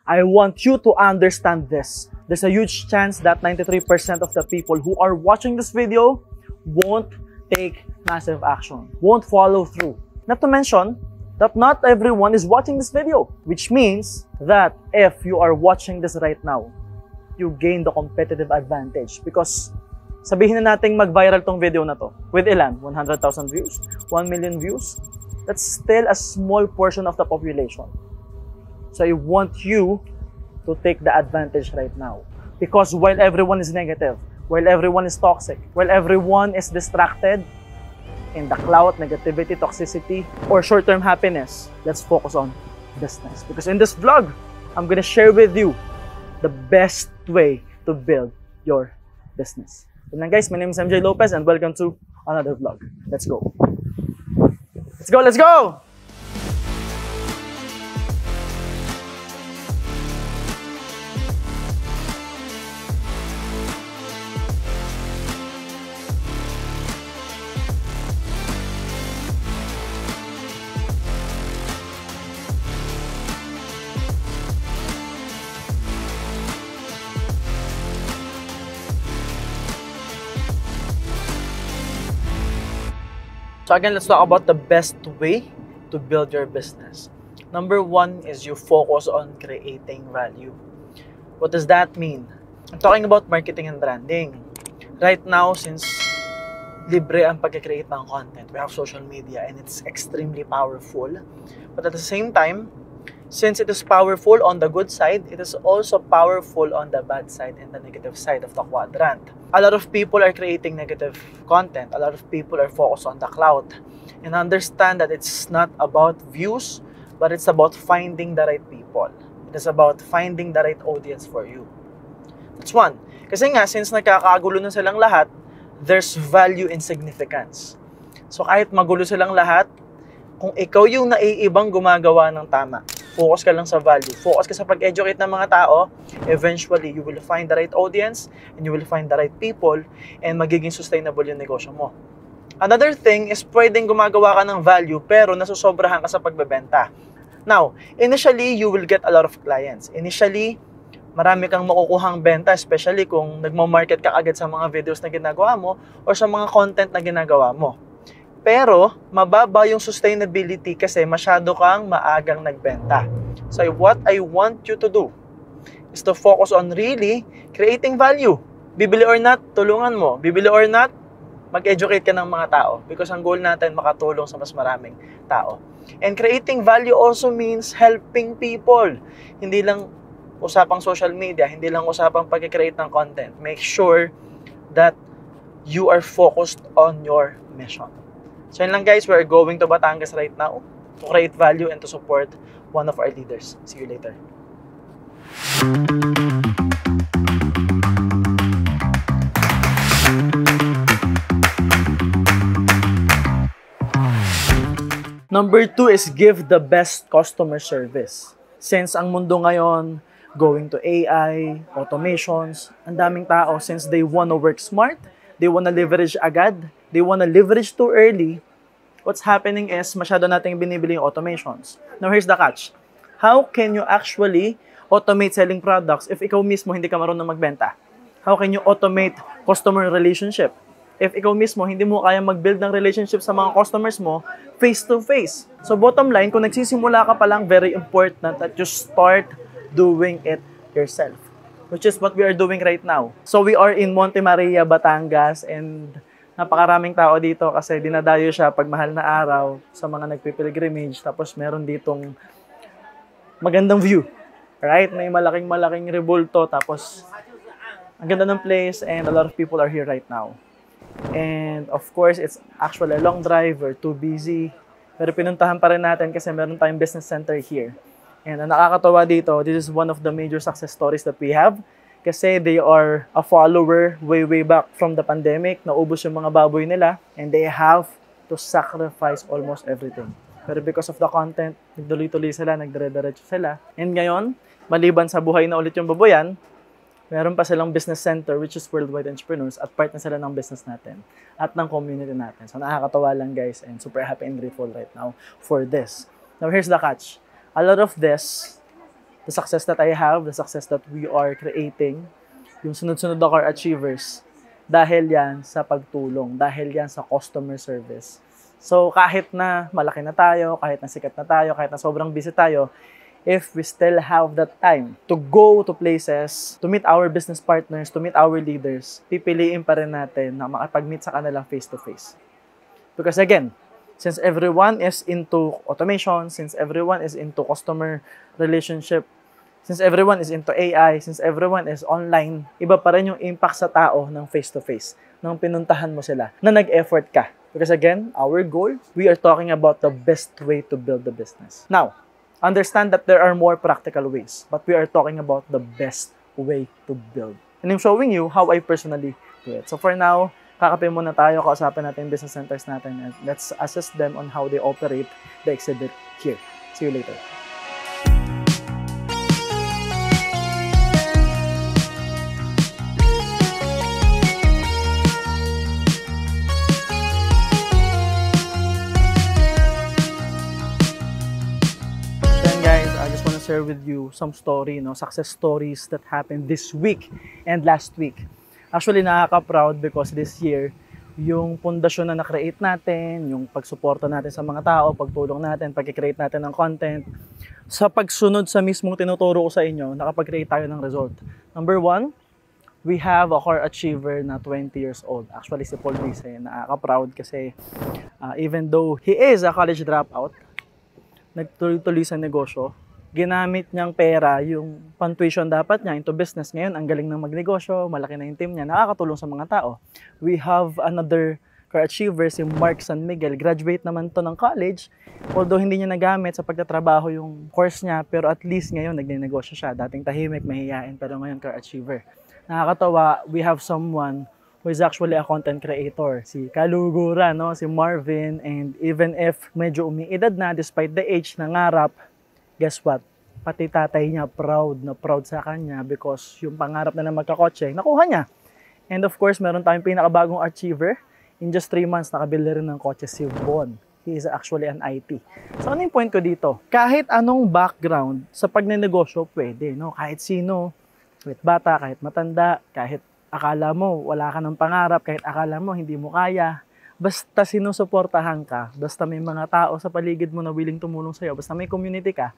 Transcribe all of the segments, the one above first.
I want you to understand this. There's a huge chance that 93% of the people who are watching this video won't take massive action, won't follow through. Not to mention that not everyone is watching this video, which means that if you are watching this right now, you gain the competitive advantage because sabihin na nating mag-viral tong video na to. With ilan? 100,000 views? 1 million views? That's still a small portion of the population. So I want you to take the advantage right now. Because while everyone is negative, while everyone is toxic, while everyone is distracted in the clout, negativity, toxicity, or short-term happiness, let's focus on business. Because in this vlog, I'm gonna share with you the best way to build your business. So then guys, my name is MJ Lopez and welcome to another vlog. Let's go. Let's go, let's go! So again, let's talk about the best way to build your business. Number one is you focus on creating value. What does that mean? I'm talking about marketing and branding. Right now, since libre ang pag-create ng content, we have social media and it's extremely powerful. But at the same time, since it is powerful on the good side, it is also powerful on the bad side and the negative side of the quadrant. A lot of people are creating negative content. A lot of people are focused on the clout. And understand that it's not about views, but it's about finding the right people. It is about finding the right audience for you. That's one. Kasi nga, since nagkakagulo na silang lahat, there's value in significance. So kahit magulo silang lahat, kung ikaw yung naiibang gumagawa ng tama, focus ka lang sa value, focus ka sa pag-educate ng mga tao, eventually, you will find the right audience, and you will find the right people, and magiging sustainable yung negosyo mo. Another thing is pwedeng gumagawa ka ng value, pero nasusobrahan ka sa pagbebenta. Now, initially, you will get a lot of clients. Initially, marami kang makukuhang benta, especially kung nagmo-market ka agad sa mga videos na ginagawa mo, or sa mga content na ginagawa mo. Pero, mababa yung sustainability kasi masyado kang maagang nagbenta. So, what I want you to do is to focus on really creating value. Bibili or not, tulungan mo. Bibili or not, mag-educate ka ng mga tao. Because ang goal natin, makatulong sa mas maraming tao. And creating value also means helping people. Hindi lang usapang social media, hindi lang usapang pag-create ng content. Make sure that you are focused on your mission. So yun lang guys, we're going to Batangas right now to create value and to support one of our leaders. See you later. Number two is give the best customer service. Since ang mundo ngayon, going to AI, automations, ang daming tao, since they wanna work smart, they wanna leverage agad, they wanna leverage too early, what's happening is masyado nating binibili yung automations. Now, here's the catch. How can you actually automate selling products if ikaw mismo hindi ka marunong magbenta? How can you automate customer relationship if ikaw mismo hindi mo kaya mag-build ng relationship sa mga customers mo face-to-face? So, bottom line, kung nagsisimula ka pa lang, very important that you start doing it yourself, which is what we are doing right now. So, we are in Monte Maria, Batangas, and napakaraming tao dito kasi dinadayo siya pag mahal na araw sa mga nagpipilgrimage. Tapos meron ditong magandang view. Right? May malaking rebulto. Tapos ang ganda ng place and a lot of people are here right now. And of course, it's actually a long drive. We're too busy. Pero pinuntahan pa rin natin kasi meron tayong business center here. And ang nakakatawa dito, this is one of the major success stories that we have. Kasi they are a follower way back from the pandemic. Naubos yung mga baboy nila. And they have to sacrifice almost everything. Pero because of the content, nagtuloy-tuloy sila, nagdire-diretso sila. And ngayon, maliban sa buhay na ulit yung baboyan, meron pa silang business center which is Worldwide Entrepreneurs at part na sila ng business natin at ng community natin. So nakakatawa lang guys and super happy and grateful right now for this. Now here's the catch. A lot of this The success that I have, the success that we are creating, yung sunod-sunod na core achievers, dahil yan sa pagtulong, dahil yan sa customer service. So kahit na malaki na tayo, kahit na sikat na tayo, kahit na sobrang busy tayo, if we still have that time to go to places, to meet our business partners, to meet our leaders, pipiliin pa rin natin na makapag-meet sa kanila face-to-face. Because again, since everyone is into automation, since everyone is into customer relationship, since everyone is into AI, since everyone is online, iba pa rin yung impact sa tao ng face-to-face, nang pinuntahan mo sila, na nag-effort ka. Because again, our goal, we are talking about the best way to build the business. Now, understand that there are more practical ways, but we are talking about the best way to build. And I'm showing you how I personally do it. So for now, kakapin muna tayo, kausapin natin yung business centers natin, and let's assess them on how they operate the exhibit here. See you later. Share with you some story, success stories that happened this week and last week. Actually, nakaka-proud because this year, yung pundasyon na na-create natin, yung pagsuporta natin sa mga tao, pagtulong natin, pag-create natin ng content, sa pagsunod sa mismong tinuturo ko sa inyo, nakapag-create tayo ng result. Number 1, we have a core achiever na 20 years old. Actually, si Paul Dice, nakaka-proud kasi even though he is a college dropout, nagtuloy-tuloy sa negosyo, ginamit niyang pera, yung pan-tuition dapat niya into business. Ngayon, ang galing ng magnegosyo, malaki na yung team niya, nakakatulong sa mga tao. We have another core achiever, si Mark San Miguel. Graduate naman to ng college, although hindi niya nagamit sa pagtatrabaho yung course niya, pero at least ngayon, nagnenegosyo siya. Dating tahimik, mahihain, pero ngayon core achiever. Nakakatawa, we have someone who is actually a content creator. Si Kalugura, si Marvin, and even if medyo umiidad na, despite the age, nangarap, guess what? Pati tatay niya proud na proud sa kanya because yung pangarap na magkakotse, nakuha niya. And of course, meron tayong pinakabagong achiever. In just 3 months, nakabili rin ng kotse si Von. He is actually an IT. So ano yung point ko dito? Kahit anong background sa pagnenegosyo, pwede. Kahit sino, kahit bata, kahit matanda, kahit akala mo wala ka ng pangarap, kahit akala mo hindi mo kaya, basta sinusuportahan ka, basta may mga tao sa paligid mo na willing tumulong sa'yo, basta may community ka,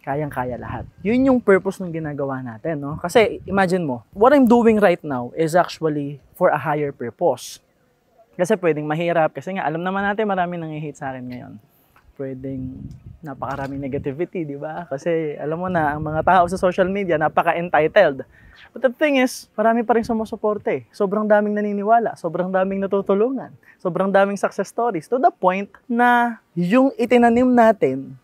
kayang-kaya lahat. Yun yung purpose ng ginagawa natin, Kasi imagine mo, what I'm doing right now is actually for a higher purpose. Kasi pwedeng mahirap, kasi nga alam naman natin marami nang-hate sa akin ngayon. Pwedeng napakaraming negativity, di ba? Kasi alam mo na, ang mga tao sa social media, napaka-entitled. But the thing is, marami pa rin sumusuporte. Sobrang daming naniniwala, sobrang daming natutulungan, sobrang daming success stories. To the point na yung itinanim natin,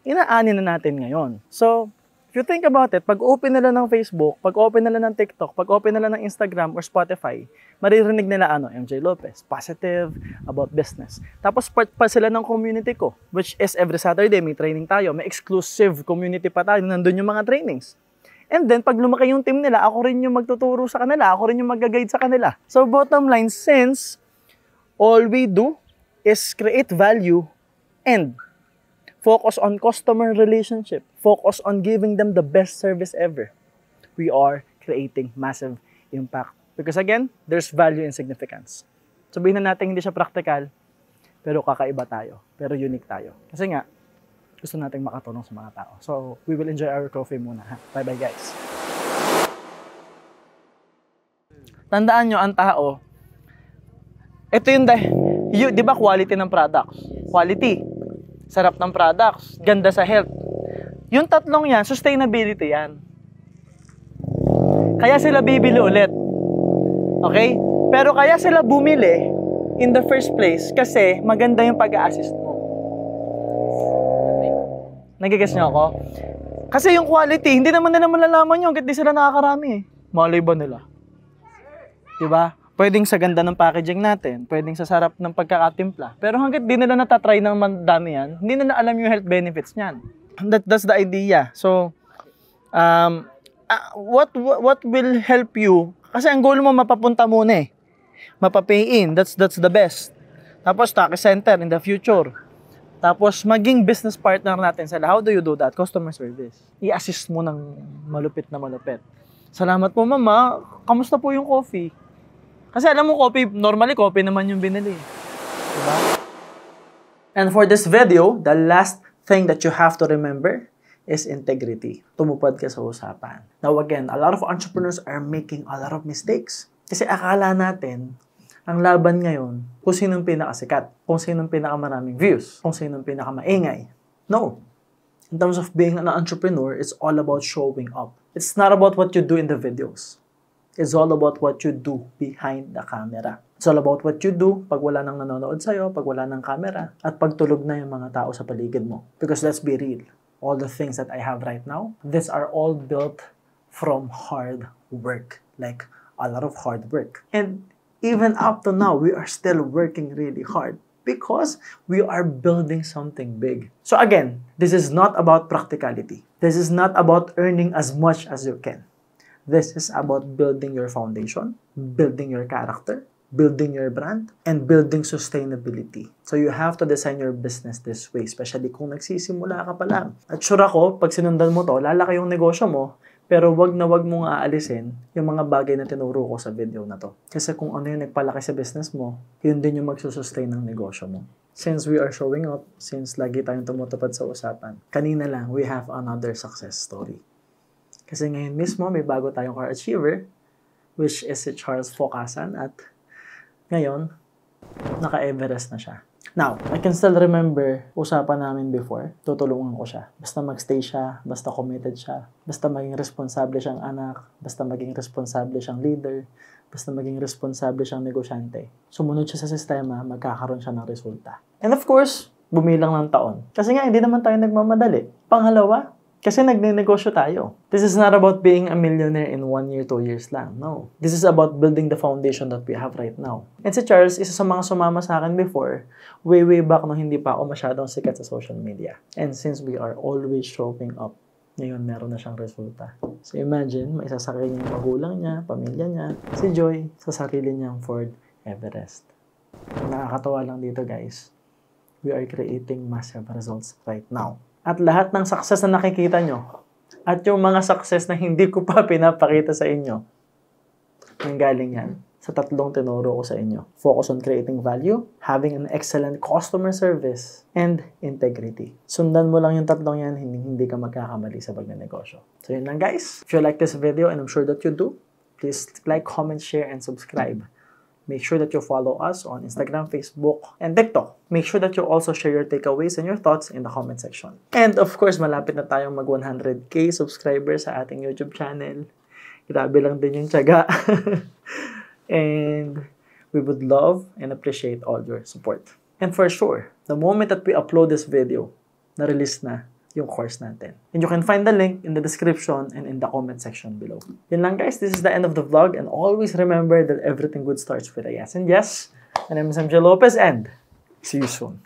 inaani na natin ngayon. So, if you think about it, pag open nila ng Facebook, pag open nila ng TikTok, pag open nila ng Instagram or Spotify, maririnig nila MJ Lopez, positive about business. Tapos part pa sila ng community ko, which is every Saturday may training tayo, may exclusive community pa tayo, nandun yung mga trainings. And then, pag lumaki yung team nila, ako rin yung magtuturo sa kanila, ako rin yung mag-guide sa kanila. So, bottom line, since all we do is create value and focus on customer relationship, focus on giving them the best service ever, we are creating massive impact. Because again, there's value in significance. Sabihin na natin hindi siya practical, pero kakaiba tayo, pero unique tayo. Kasi nga, gusto nating makatulong sa mga tao. So, we will enjoy our coffee muna. Bye-bye, guys. Tandaan nyo, ang tao, ito yung, di ba quality ng products? Quality. Sarap ng products. Ganda sa health. Yung tatlong yan, sustainability yan. Kaya sila bibili ulit. Okay? Pero kaya sila bumili in the first place kasi maganda yung pag-a-assist mo. Nagigets nyo ako? Kasi yung quality, hindi naman nila malalaman yun, kahit di sila nakakarami. Malay ba nila? Diba? Pwedeng sa ganda ng packaging natin, pwedeng sa sarap ng pagkakatimpla. Pero hanggat di nila natatry ng mandami yan, hindi nila alam yung health benefits niyan. That's the idea. So, what will help you? Kasi ang goal mo mapapunta muna Mapapay in, that's the best. Tapos, tax center in the future. Tapos, maging business partner natin sila. How do you do that? Customer service. I-assist mo ng malupit na malupit. Salamat po, mama. Kamusta po yung coffee? Kasi alam mo, normally coffee naman yung binili. Diba? And for this video, the last thing that you have to remember is integrity. Tumupad ka sa usapan. Now again, a lot of entrepreneurs are making a lot of mistakes. Kasi akala natin, ang laban ngayon, kung sinong pinakasikat, kung sinong pinakamaraming views, kung sinong pinakamaingay. No. In terms of being an entrepreneur, it's all about showing up. It's not about what you do in the videos. It's all about what you do behind the camera. It's all about what you do pag wala nang nanonood sa'yo, pag wala nang camera, at pag tulog na yung mga tao sa paligid mo. Because let's be real. All the things that I have right now, these are all built from hard work. Like, a lot of hard work. And even up to now, we are still working really hard because we are building something big. So again, this is not about practicality. This is not about earning as much as you can. This is about building your foundation, building your character, building your brand, and building sustainability. So you have to design your business this way, especially kung nagsisimula ka pa lang. At sure ako, pag sinundan mo to, lalaki yung negosyo mo, pero wag na wag mong aalisin yung mga bagay na tinuro ko sa video na to. Kasi kung ano yung nagpalaki sa business mo, yun din yung magsusustain ng negosyo mo. Since we are showing up, since lagi tayong tumutupad sa usapan, kanina lang, we have another success story. Kasi ngayon mismo, may bago tayong car achiever, which is si Charles Focasan, at ngayon, naka-Everest na siya. Now, I can still remember usapan namin before, tutulungan ko siya. Basta magstay siya, basta committed siya, basta maging responsable siyang anak, basta maging responsable siyang leader, basta maging responsable siyang negosyante. Sumunod siya sa sistema, magkakaroon siya ng resulta. And of course, bumilang ng taon. Kasi nga, hindi naman tayo nagmamadali. Pangalawa, kasi nagnenegosyo tayo. This is not about being a millionaire in 1 year, 2 years lang. No. This is about building the foundation that we have right now. And si Charles, isa sa mga sumama sa akin before, way back nung hindi pa ako masyadong sikat sa social media. And since we are always showing up, ngayon meron na siyang resulta. So imagine, maisasakay niya yung magulang niya, pamilya niya, si Joy, sa sarili niyang Ford Everest. Nakakatawa lang dito guys. We are creating massive results right now. At lahat ng success na nakikita nyo, at yung mga success na hindi ko pa pinapakita sa inyo, nanggaling yan sa tatlong tinuro ko sa inyo. Focus on creating value, having an excellent customer service, and integrity. Sundan mo lang yung tatlong yan, hindi ka magkakamali sa pagnenegosyo. So yun lang guys. If you like this video, and I'm sure that you do, please like, comment, share, and subscribe. Make sure that you follow us on Instagram, Facebook, and TikTok. Make sure that you also share your takeaways and your thoughts in the comment section. And of course, malapit na tayong mag 100k subscribers sa ating YouTube channel. Grabe lang din yung tiyaga. And we would love and appreciate all your support. And for sure, the moment that we upload this video, na-release na yung course natin. And you can find the link in the description and in the comment section below. Yun lang guys, this is the end of the vlog, and always remember that everything good starts with a yes. And yes, my name is MJ Lopez, and see you soon.